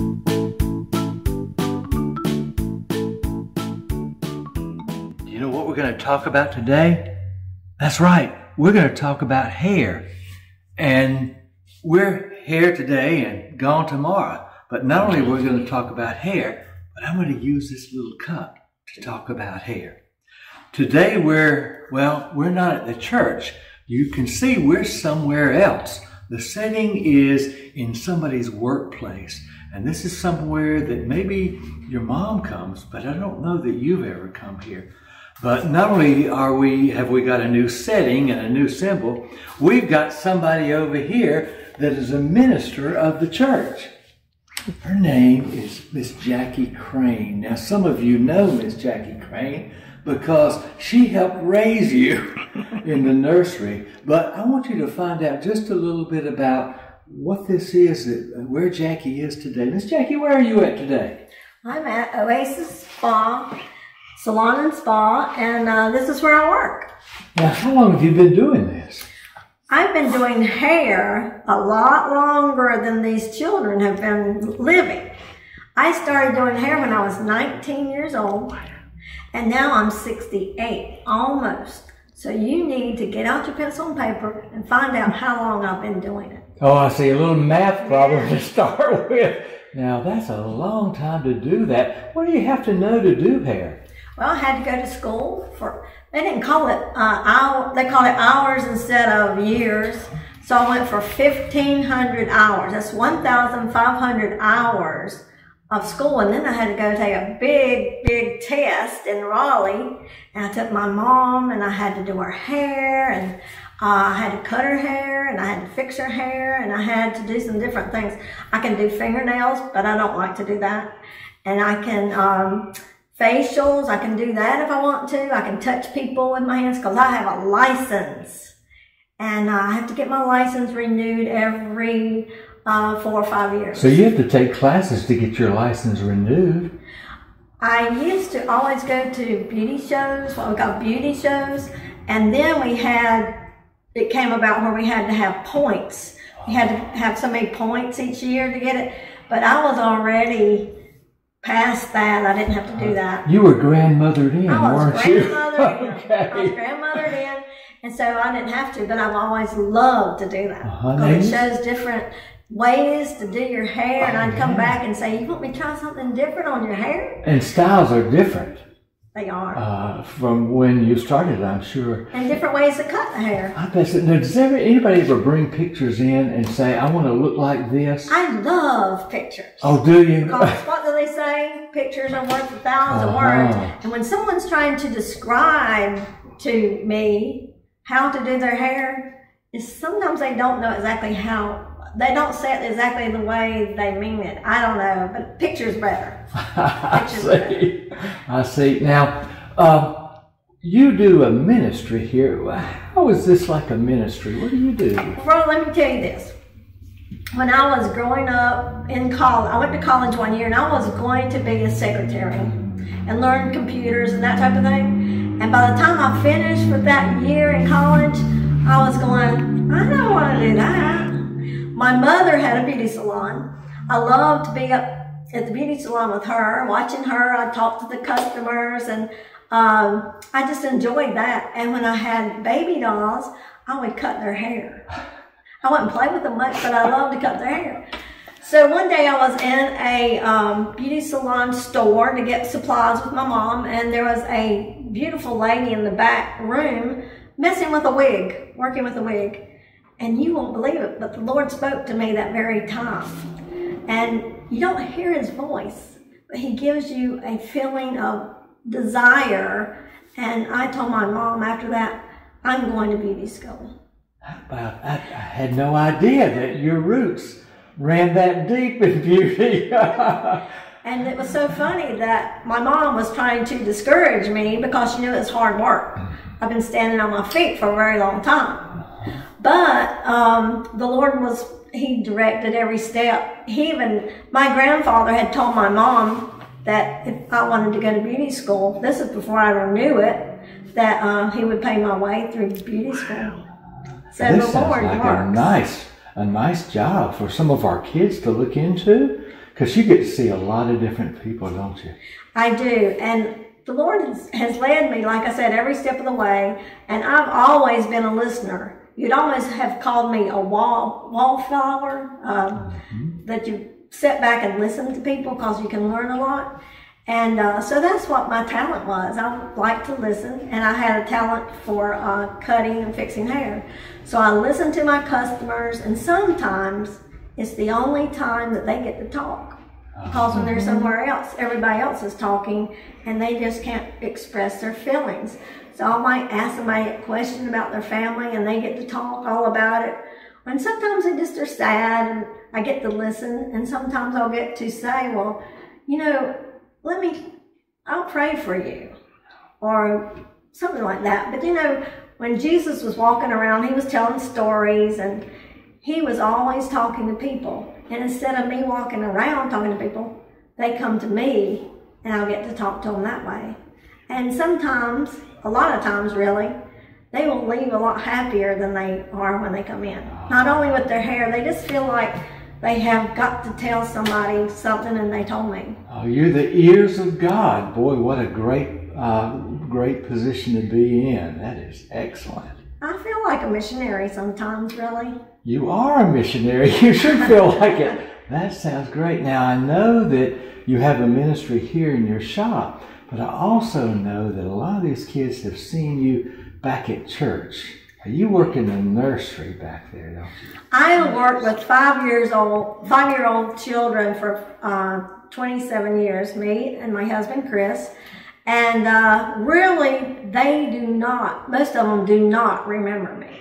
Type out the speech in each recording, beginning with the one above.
You know what we're going to talk about today? That's right, we're going to talk about hair. And we're here today and gone tomorrow. But not only we're going to talk about hair, but I'm going to use this little cup to talk about hair. Today we're not at the church. You can see we're somewhere else. The setting is in somebody's workplace. And this is somewhere that maybe your mom comes, but I don't know that you've ever come here. But not only have we got a new setting and a new symbol, we've got somebody over here that is a minister of the church. Her name is Miss Jackie Crane. Now, some of you know Miss Jackie Crane because she helped raise you in the nursery. But I want you to find out just a little bit about what this is, where Jackie is today. Miss Jackie, where are you at today? I'm at Oasis Spa, Salon and Spa, and this is where I work. Now, how long have you been doing this? I've been doing hair a lot longer than these children have been living. I started doing hair when I was 19 years old, and now I'm 68, almost. So you need to get out your pencil and paper and find out how long I've been doing it. Oh, I see, a little math problem to start with. Now, that's a long time to do that. What do you have to know to do hair? Well, I had to go to school for, they didn't call it, they call it hours instead of years. So I went for 1,500 hours. That's 1,500 hours of school. And then I had to go take a big test in Raleigh. And I took my mom and I had to do her hair, and I had to cut her hair, and I had to fix her hair, and I had to do some different things. I can do fingernails, but I don't like to do that. And I can, facials, I can do that if I want to. I can touch people with my hands because I have a license. And I have to get my license renewed every 4 or 5 years. So you have to take classes to get your license renewed. I used to always go to beauty shows, what we call beauty shows. And then it came about where we had to have points. We had to have so many points each year to get it. But I was already past that. I didn't have to do that. You were grandmothered in, weren't you? Okay. I was grandmothered in, and so I didn't have to, but I've always loved to do that. Because it shows different ways to do your hair, and I'd come back and say, you want me to try something different on your hair? And styles are different. They are. From when you started, I'm sure. And different ways to cut the hair. I bet. Now, does anybody ever bring pictures in and say, I want to look like this? I love pictures. Oh, do you? Because what do they say? Pictures are worth 1,000 words. And when someone's trying to describe to me how to do their hair, sometimes they don't know exactly how. They don't say it exactly the way they mean it. I don't know, but picture's better. I see. Now, you do a ministry here. How is this like a ministry? What do you do? Well, let me tell you this. When I was growing up in college, I went to college one year, and I was going to be a secretary and learn computers and that type of thing. And by the time I finished with that year in college, I was going, I don't want to do that. My mother had a beauty salon. I loved to be up at the beauty salon with her, watching her. I talked to the customers, and I just enjoyed that. And when I had baby dolls, I would cut their hair. I wouldn't play with them much, but I loved to cut their hair. So one day I was in a beauty salon store to get supplies with my mom, and there was a beautiful lady in the back room messing with a wig, working with a wig. And you won't believe it, but the Lord spoke to me that very time. And you don't hear his voice, but he gives you a feeling of desire. And I told my mom after that, I'm going to beauty school. I had no idea that your roots ran that deep in beauty. And it was so funny that my mom was trying to discourage me because she knew it was hard work. I've been standing on my feet for a very long time. But the Lord he directed every step. My grandfather had told my mom that if I wanted to go to beauty school, this is before I ever knew it, that he would pay my way through beauty school. So this the Lord sounds like works. a nice job for some of our kids to look into. Because you get to see a lot of different people, don't you? I do. And the Lord has led me, like I said, every step of the way. And I've always been a listener. You'd almost have called me a wallflower, that you sit back and listen to people because you can learn a lot. And so that's what my talent was. I like to listen, and I had a talent for cutting and fixing hair. So I listened to my customers, and sometimes it's the only time that they get to talk. Because when they're somewhere else, everybody else is talking, and they just can't express their feelings. So I might ask somebody a question about their family, and they get to talk all about it. And sometimes they just are sad, and I get to listen, and sometimes I'll get to say, well, you know, I'll pray for you, or something like that. But you know, when Jesus was walking around, he was telling stories, and he was always talking to people. And instead of me walking around talking to people, they come to me, and I'll get to talk to them that way. And sometimes, a lot of times really, they will leave a lot happier than they are when they come in. Not only with their hair, they just feel like they have got to tell somebody something, and they told me. Oh, you're the ears of God. Boy, what a great, great position to be in. That is excellent. I feel like a missionary sometimes, really. You are a missionary. You should feel like it. That sounds great. Now, I know that you have a ministry here in your shop, but I also know that a lot of these kids have seen you back at church. You work in the nursery back there, don't you? I have worked with 5-year-old children for 27 years, me and my husband, Chris. And really, most of them do not remember me.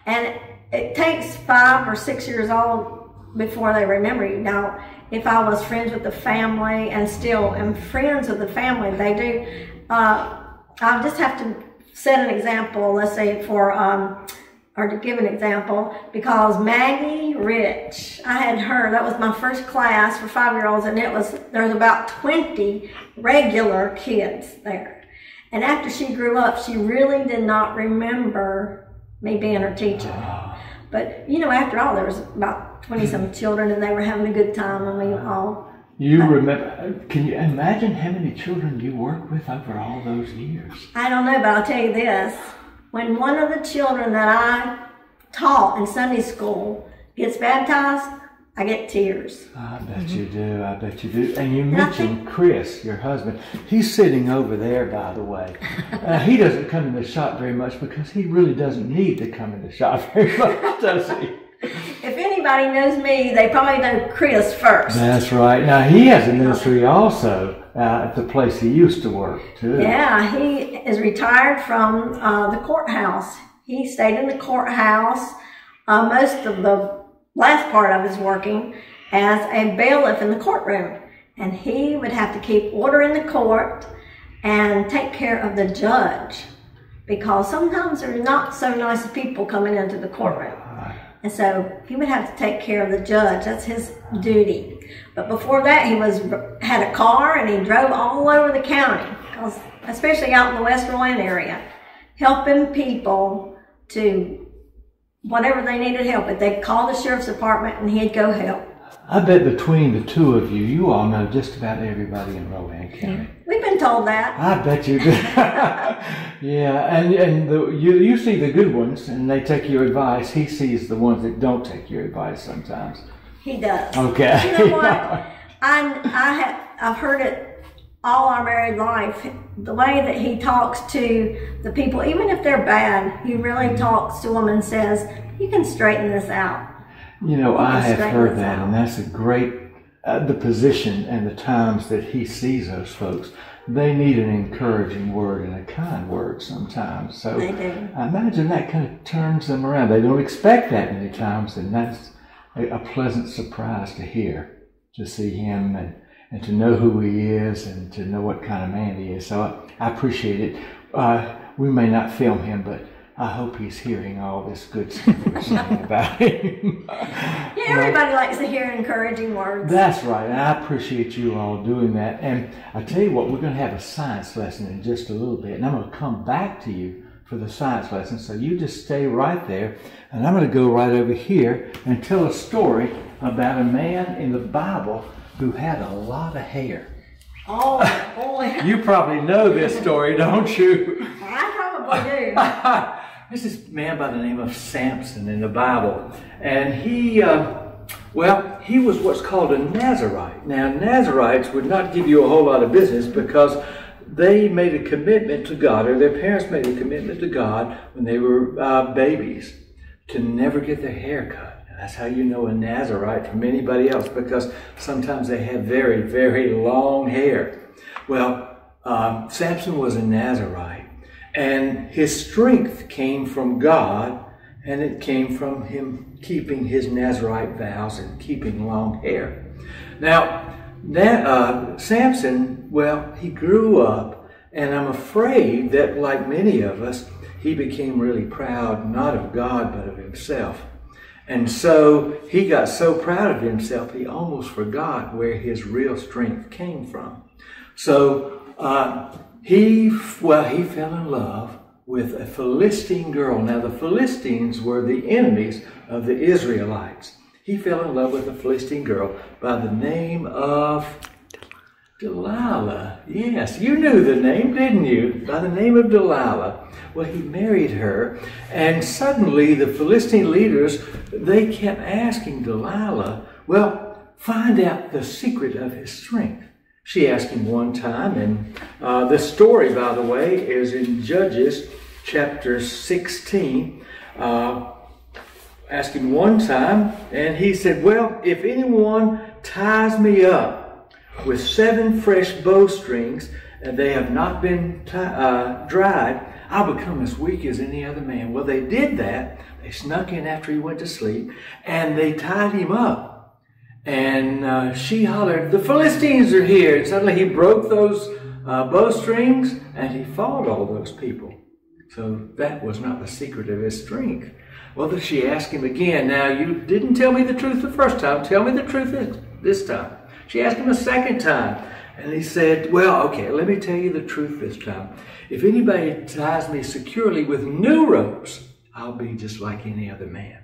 And it takes 5 or 6 years old before they remember you. Now, if I was friends with the family and still am friends with the family, they do. I'll just have to set an example, let's say or to give an example, because Maggie Rich, I had her, that was my first class for 5-year-olds, and there was about 20 regular kids there. And after she grew up, she really did not remember me being her teacher. But, you know, after all, there was about 20-some children, and they were having a good time, and we all... You remember, can you imagine how many children you worked with over all those years? I don't know, but I'll tell you this. When one of the children that I taught in Sunday school gets baptized, I get tears. I bet you do. I bet you do. And you mentioned Chris, your husband. He's sitting over there, by the way. He doesn't come in the shop very much because he really doesn't need to come in the shop very much, does he? If anybody knows me, they probably know Chris first. That's right. Now, he has a ministry also at the place he used to work, too. Yeah, he is retired from the courthouse. He stayed in the courthouse most of the last part of his working as a bailiff in the courtroom. And he would have to keep order in the court and take care of the judge, because sometimes there are not so nice people coming into the courtroom. And so he would have to take care of the judge. That's his duty. But before that, he had a car, and he drove all over the county, especially out in the West Rowan area, helping people to whatever they needed help with. They'd call the sheriff's department, and he'd go help. I bet between the two of you, you all know just about everybody in Rowan County. We've been told that. I bet you do. Yeah, and you see the good ones, and they take your advice. He sees the ones that don't take your advice sometimes. He does. Okay. You know what? I've heard it all our married life. The way that he talks to the people, even if they're bad, he really talks to them and says, "You can straighten this out." You know, I have heard that, and that's a great, the position and the times that he sees those folks. They need an encouraging word and a kind word sometimes. So they do. I imagine that kind of turns them around. They don't expect that many times, and that's a pleasant surprise to hear, to see him and to know who he is and to know what kind of man he is. So I appreciate it. We may not film him, but I hope he's hearing all this good stuff we're saying about him. Yeah, everybody likes to hear encouraging words. That's right, and I appreciate you all doing that. And I tell you what, we're going to have a science lesson in just a little bit, and I'm going to come back to you for the science lesson. So you just stay right there, and I'm going to go right over here and tell a story about a man in the Bible who had a lot of hair. Oh, boy. You probably know this story, don't you? I probably do. There's this man by the name of Samson in the Bible, and he was what's called a Nazarite. Now, Nazarites would not give you a whole lot of business because they made a commitment to God, or their parents made a commitment to God when they were babies, to never get their hair cut. That's how you know a Nazarite from anybody else, because sometimes they have very, very long hair. Well, Samson was a Nazarite, and his strength came from God, and it came from him keeping his Nazarite vows and keeping long hair. Now, Samson, well, he grew up, and I'm afraid that, like many of us, he became really proud, not of God, but of himself. And so he got so proud of himself, he almost forgot where his real strength came from. So he fell in love with a Philistine girl. Now, the Philistines were the enemies of the Israelites. He fell in love with a Philistine girl by the name of Delilah. Yes, you knew the name, didn't you? By the name of Delilah. Well, he married her, and suddenly the Philistine leaders, they kept asking Delilah, well, find out the secret of his strength. She asked him one time, and the story, by the way, is in Judges chapter 16. Asked him one time, and he said, well, if anyone ties me up with 7 fresh bowstrings, and they have not been dried, I'll become as weak as any other man. Well, they did that. They snuck in after he went to sleep, and they tied him up. And she hollered, the Philistines are here. And suddenly he broke those bowstrings, and he fought all those people. So that was not the secret of his strength. Well, she asked him again, now you didn't tell me the truth the first time. Tell me the truth this time. She asked him a second time. And he said, well, okay, let me tell you the truth this time. If anybody ties me securely with new ropes, I'll be just like any other man.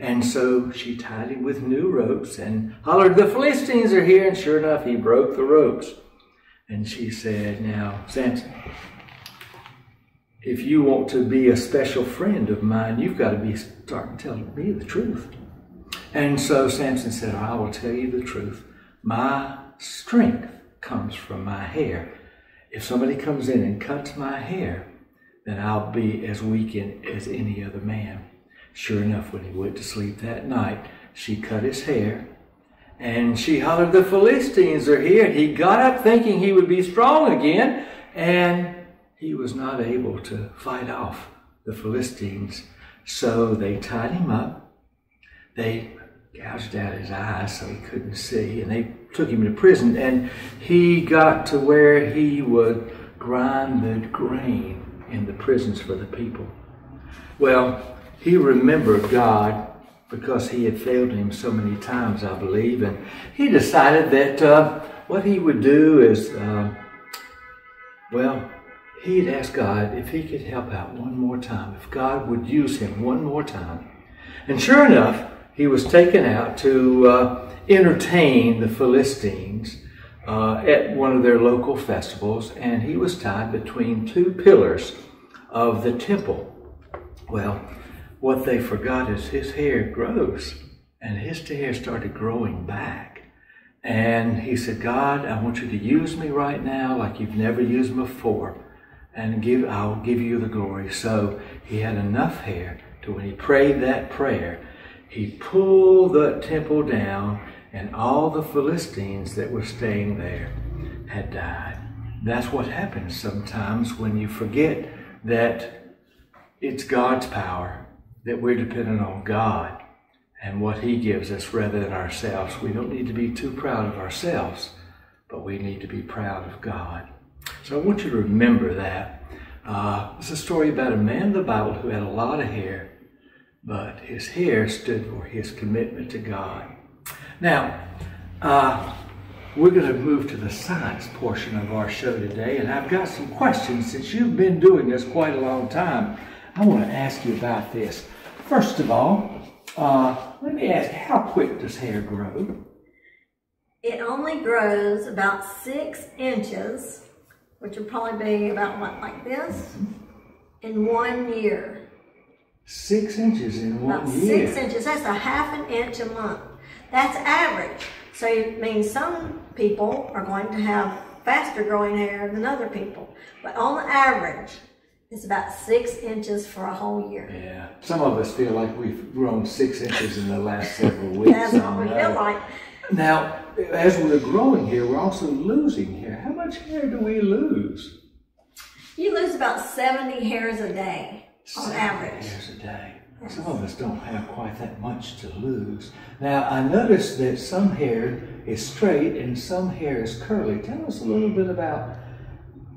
And so she tied him with new ropes and hollered, the Philistines are here. And sure enough, he broke the ropes. And she said, now, Samson, if you want to be a special friend of mine, you've got to be starting telling me the truth. And so Samson said, I will tell you the truth. My strength comes from my hair. If somebody comes in and cuts my hair, then I'll be as weak as any other man. Sure enough, when he went to sleep that night, she cut his hair, and she hollered, the Philistines are here. He got up thinking he would be strong again, and he was not able to fight off the Philistines. So they tied him up. They gouged out his eyes so he couldn't see, and they took him to prison, and he got to where he would grind the grain in the prisons for the people. Well, he remembered God because he had failed him so many times, I believe, and he decided that what he would do is, he'd ask God if he could help out one more time, if God would use him one more time. And sure enough, he was taken out to entertain the Philistines at one of their local festivals, and he was tied between 2 pillars of the temple. Well, what they forgot is his hair grows, and his hair started growing back. And he said, God, I want you to use me right now like you've never used me before, and I'll give you the glory. So he had enough hair to when he prayed that prayer, he pulled the temple down, and all the Philistines that were staying there had died. That's what happens sometimes when you forget that it's God's power, that we're dependent on God and what he gives us rather than ourselves. We don't need to be too proud of ourselves, but we need to be proud of God. So I want you to remember that. It's a story about a man in the Bible who had a lot of hair, but his hair stood for his commitment to God. Now, we're going to move to the science portion of our show today, and I've got some questions. Since you've been doing this quite a long time, I want to ask you about this. First of all, let me ask, how quick does hair grow? it only grows about 6 inches, which would probably be about what, like this, in 1 year. 6 inches in About 1 year? 6 inches, that's a half an inch a month. That's average. So it means some people are going to have faster growing hair than other people. But on average, it's about 6 inches for a whole year. Yeah. Some of us feel like we've grown 6 inches in the last several weeks. That's what we feel like. Now, as we're growing hair, we're also losing hair. How much hair do we lose? You lose about 70 hairs a day on 70 average. hairs a day. Some of us don't have quite that much to lose. Now, I noticed that some hair is straight and some hair is curly. Tell us a little bit about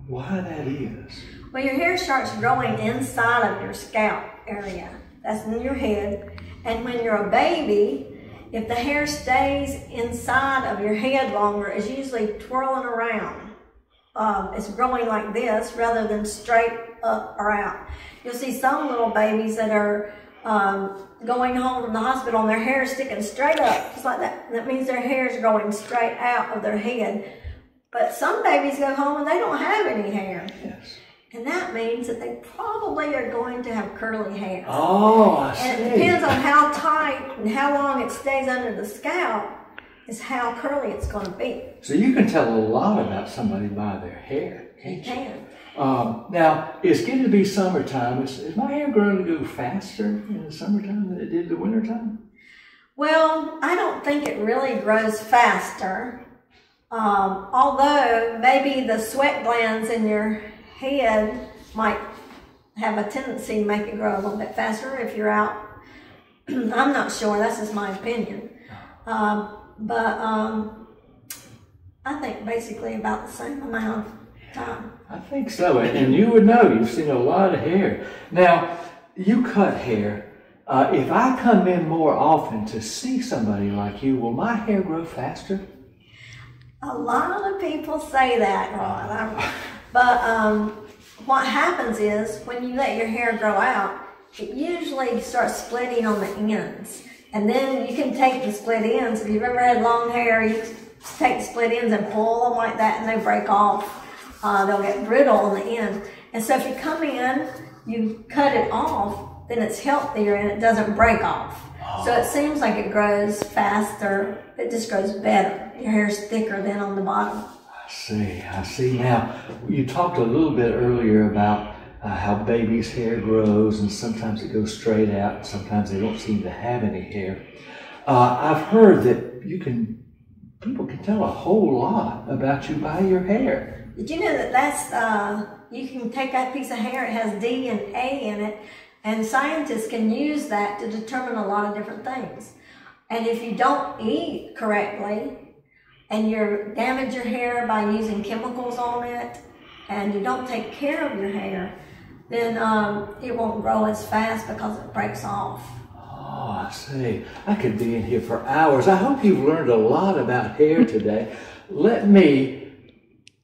why that is. Well, your hair starts growing inside of your scalp area. That's in your head. And when you're a baby, if the hair stays inside of your head longer, it's usually twirling around. It's growing like this rather than straight up or out. You'll see some little babies that are going home from the hospital and their hair is sticking straight up, just like that. That means their hair is growing straight out of their head. But some babies go home and they don't have any hair. Yes. And that means that they probably are going to have curly hair. Oh, I see. And it depends on how tight and how long it stays under the scalp is how curly it's going to be. So you can tell a lot about somebody by their hair, can't you? Can. Now, it's getting to be summertime. Is my hair growing to go faster in the summertime than it did the wintertime? Well, I don't think it really grows faster. Although maybe the sweat glands in your head might have a tendency to make it grow a little bit faster if you're out. I'm not sure. That's just my opinion. But I think basically about the same amount of time. I think so, and you would know. You've seen a lot of hair. Now, you cut hair. If I come in more often to see somebody like you, will my hair grow faster? A lot of people say that, Rod. But what happens is when you let your hair grow out, it usually starts splitting on the ends. And then you can take the split ends. If you've ever had long hair, you take the split ends and pull them like that and they break off. They'll get brittle on the end. And so if you come in, you cut it off, then it's healthier and it doesn't break off. So it seems like it grows faster. It just grows better. Your hair's thicker than on the bottom. I see. Now, you talked a little bit earlier about how babies' hair grows, and sometimes it goes straight out, and sometimes they don't seem to have any hair. I've heard that people can tell a whole lot about you by your hair. Did you know that you can take that piece of hair, it has DNA in it, and scientists can use that to determine a lot of different things. And if you don't eat correctly, and you damage your hair by using chemicals on it, and you don't take care of your hair, then it won't grow as fast because it breaks off. Oh, I see. I could be in here for hours. I hope you've learned a lot about hair today. Let me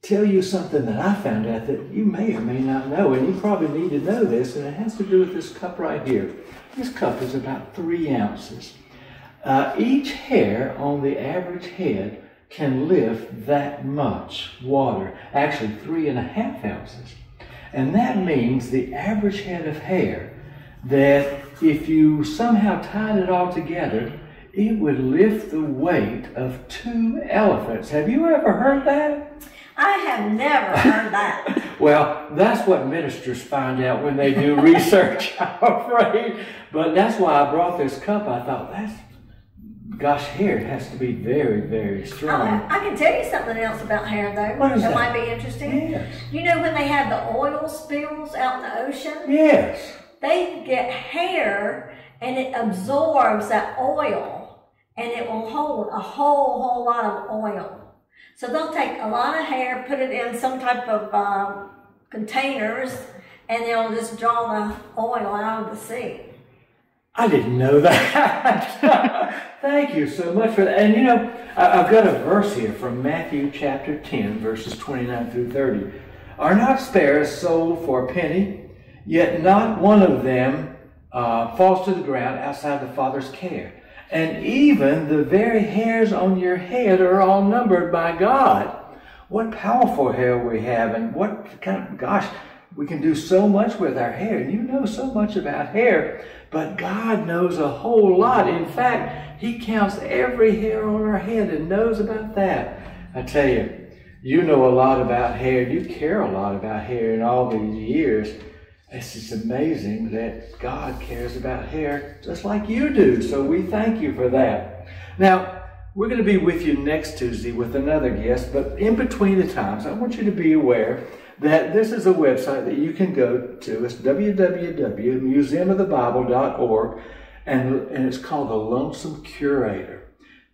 tell you something that I found out that you may or may not know, and you probably need to know this, and it has to do with this cup right here. This cup is about 3 ounces. Each hair on the average head can lift that much water, actually 3.5 ounces. And that means the average head of hair, that if you somehow tied it all together, it would lift the weight of 2 elephants. Have you ever heard that? I have never heard that. Well, that's what ministers find out when they do research, I'm afraid. But that's why I brought this cup. I thought, gosh, hair has to be very, very strong. I can tell you something else about hair, though. What is that? That might be interesting. Yes. You know when they have the oil spills out in the ocean? Yes. They get hair and it absorbs that oil and it will hold a whole lot of oil. So they'll take a lot of hair, put it in some type of containers, and they'll just draw the oil out of the sea. I didn't know that. Thank you so much for that. And you know, I've got a verse here from Matthew chapter 10, verses 29 through 30. Are not sparrows sold for a penny? Yet not one of them falls to the ground outside the Father's care. And even the very hairs on your head are all numbered by God. What powerful hair we have, and what kind of, gosh, we can do so much with our hair. And you know so much about hair, but God knows a whole lot. In fact, He counts every hair on our head and knows about that. I tell you, you know a lot about hair. You care a lot about hair in all these years. It's just amazing that God cares about hair just like you do. So we thank you for that. Now, we're going to be with you next Tuesday with another guest, but in between the times, I want you to be aware that this is a website that you can go to. It's www.museumofthebible.org, and it's called The Lonesome Curator.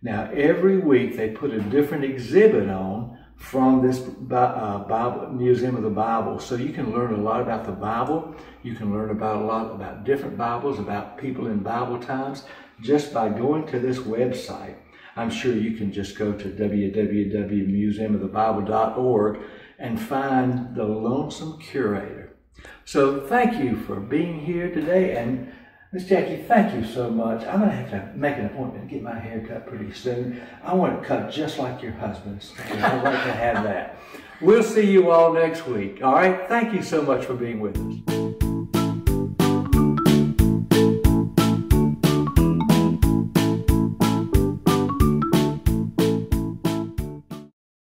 Now, every week they put a different exhibit on from this Bible, Museum of the Bible. So you can learn a lot about the Bible. You can learn about a lot about different Bibles, about people in Bible times, just by going to this website. I'm sure you can just go to www.museumofthebible.org and find The Lonesome Curator. So thank you for being here today. And Miss Jackie, thank you so much. I'm going to have to make an appointment to get my hair cut pretty soon. I want it cut just like your husband's. I'd like to have that. We'll see you all next week. All right? Thank you so much for being with us.